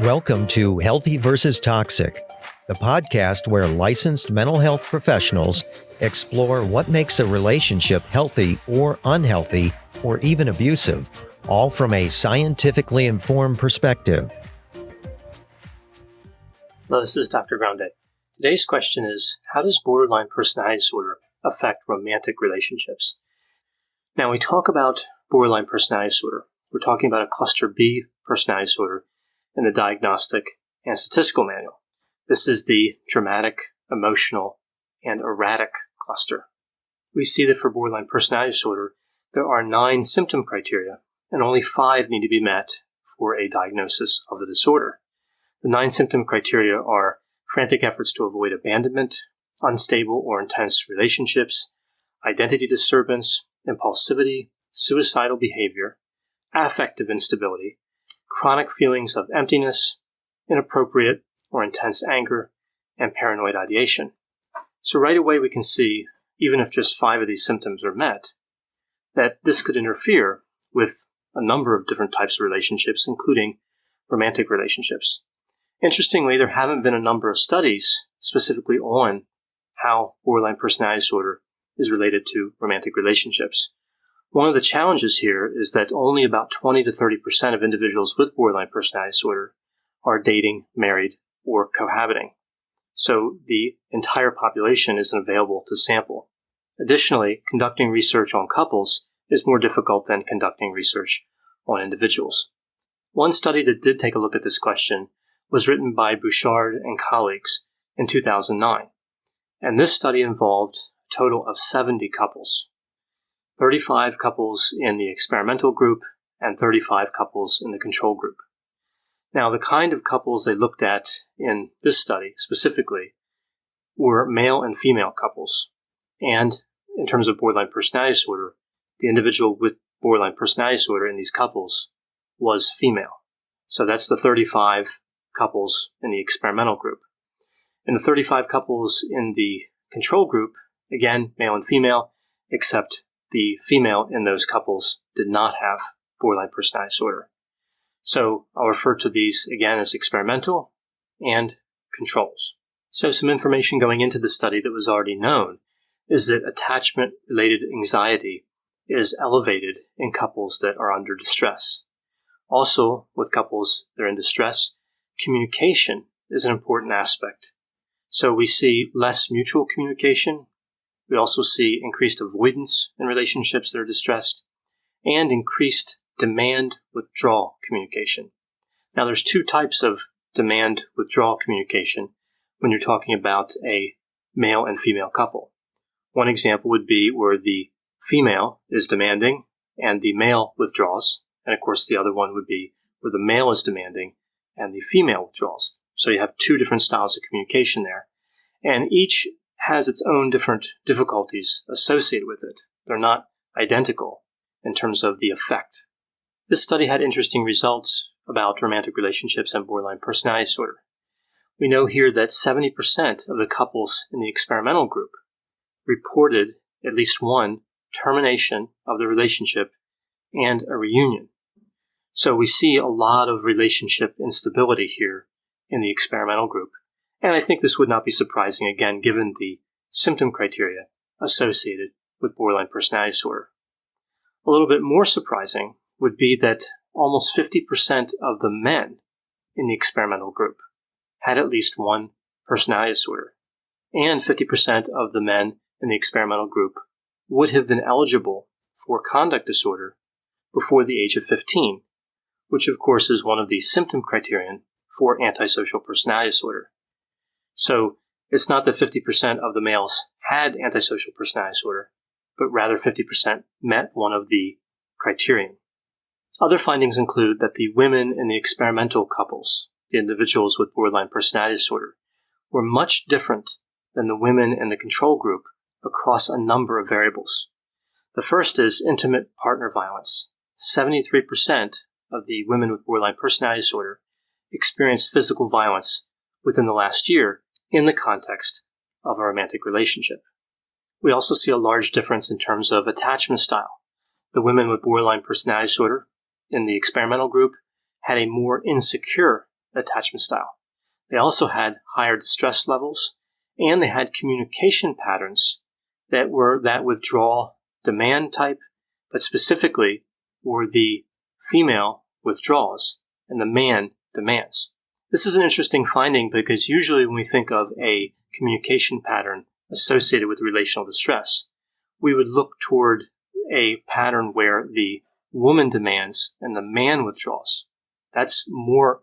Welcome to Healthy versus Toxic, the podcast where licensed mental health professionals explore what makes a relationship healthy or unhealthy or even abusive, all from a scientifically informed perspective. Hello, this is Dr. Grande. Today's question is, how does borderline personality disorder affect romantic relationships? Now, we talk about borderline personality disorder. We're talking about a cluster B personality disorder in the Diagnostic and Statistical Manual. This is the dramatic, emotional, and erratic cluster. We see that for borderline personality disorder, there are 9 symptom criteria, and only 5 need to be met for a diagnosis of the disorder. The 9 symptom criteria are frantic efforts to avoid abandonment, unstable or intense relationships, identity disturbance, impulsivity, suicidal behavior, affective instability, chronic feelings of emptiness, inappropriate or intense anger, and paranoid ideation. So right away we can see, even if just 5 of these symptoms are met, that this could interfere with a number of different types of relationships, including romantic relationships. Interestingly, there haven't been a number of studies specifically on how borderline personality disorder is related to romantic relationships. One of the challenges here is that only about 20 to 30% of individuals with borderline personality disorder are dating, married, or cohabiting. So the entire population isn't available to sample. Additionally, conducting research on couples is more difficult than conducting research on individuals. One study that did take a look at this question was written by Bouchard and colleagues in 2009. And this study involved a total of 70 couples, 35 couples in the experimental group and 35 couples in the control group. Now, the kind of couples they looked at in this study specifically were male and female couples. And in terms of borderline personality disorder, the individual with borderline personality disorder in these couples was female. So that's the 35 couples in the experimental group. In the 35 couples in the control group, again, male and female, except the female in those couples did not have borderline personality disorder. So I'll refer to these again as experimental and controls. So some information going into the study that was already known is that attachment-related anxiety is elevated in couples that are under distress. Also, with couples that are in distress, communication is an important aspect. So we see less mutual communication. We also see increased avoidance in relationships that are distressed and increased demand-withdrawal communication. Now, there's 2 types of demand-withdrawal communication when you're talking about a male and female couple. One example would be where the female is demanding and the male withdraws. And of course, the other one would be where the male is demanding and the female withdraws. So you have 2 different styles of communication there. And each has its own different difficulties associated with it. They're not identical in terms of the effect. This study had interesting results about romantic relationships and borderline personality disorder. We know here that 70% of the couples in the experimental group reported at least one termination of the relationship and a reunion. So we see a lot of relationship instability here in the experimental group. And I think this would not be surprising, again, given the symptom criteria associated with borderline personality disorder. A little bit more surprising would be that almost 50% of the men in the experimental group had at least one personality disorder. And 50% of the men in the experimental group would have been eligible for conduct disorder before the age of 15, which of course is one of the symptom criterion for antisocial personality disorder. So it's not that 50% of the males had antisocial personality disorder, but rather 50% met one of the criterion. Other findings include that the women in the experimental couples, the individuals with borderline personality disorder, were much different than the women in the control group across a number of variables. The first is intimate partner violence. 73% of the women with borderline personality disorder experienced physical violence within the last year in the context of a romantic relationship. We also see a large difference in terms of attachment style. The women with borderline personality disorder in the experimental group had a more insecure attachment style. They also had higher distress levels, and they had communication patterns that were that withdrawal demand type, but specifically were the female withdraws and the man demands. This is an interesting finding because usually when we think of a communication pattern associated with relational distress, we would look toward a pattern where the woman demands and the man withdraws. That's more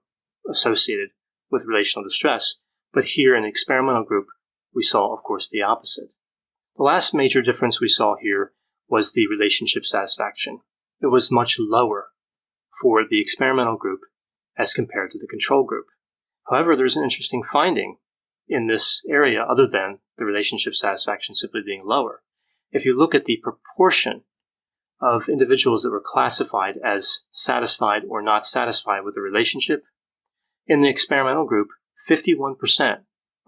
associated with relational distress. But here in the experimental group, we saw, of course, the opposite. The last major difference we saw here was the relationship satisfaction. It was much lower for the experimental group as compared to the control group. However, there's an interesting finding in this area other than the relationship satisfaction simply being lower. If you look at the proportion of individuals that were classified as satisfied or not satisfied with the relationship, in the experimental group, 51%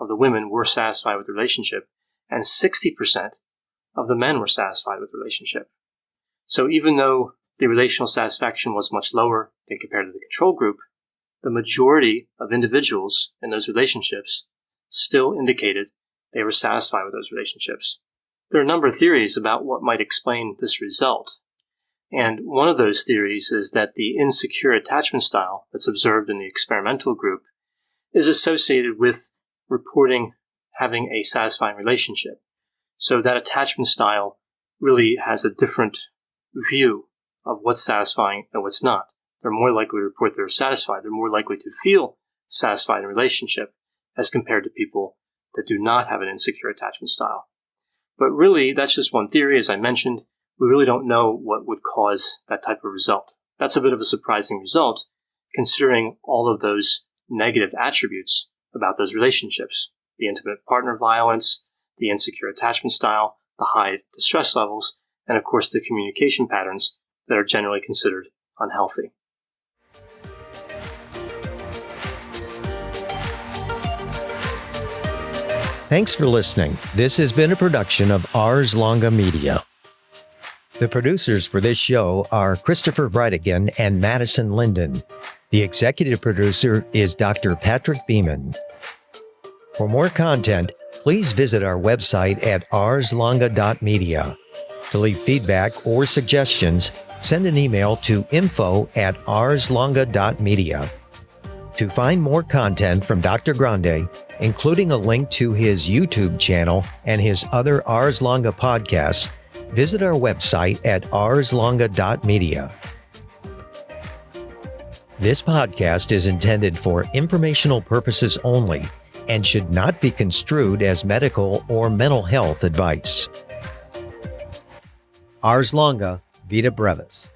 of the women were satisfied with the relationship and 60% of the men were satisfied with the relationship. So even though the relational satisfaction was much lower than compared to the control group, the majority of individuals in those relationships still indicated they were satisfied with those relationships. There are a number of theories about what might explain this result. And one of those theories is that the insecure attachment style that's observed in the experimental group is associated with reporting having a satisfying relationship. So that attachment style really has a different view of what's satisfying and what's not. They're more likely to report they're satisfied. They're more likely to feel satisfied in a relationship as compared to people that do not have an insecure attachment style. But really, that's just one theory. As I mentioned, we really don't know what would cause that type of result. That's a bit of a surprising result, considering all of those negative attributes about those relationships. The intimate partner violence, the insecure attachment style, the high distress levels, and of course the communication patterns that are generally considered unhealthy. Thanks for listening. This has been a production of Ars Longa Media. The producers for this show are Christopher Breitigan and Madison Linden. The executive producer is Dr. Patrick Beeman. For more content, please visit our website at arslonga.media. To leave feedback or suggestions, send an email to info@arslonga.media. To find more content from Dr. Grande, including a link to his YouTube channel and his other Ars Longa podcasts, visit our website at arslonga.media. This podcast is intended for informational purposes only and should not be construed as medical or mental health advice. Ars Longa, Vita Brevis.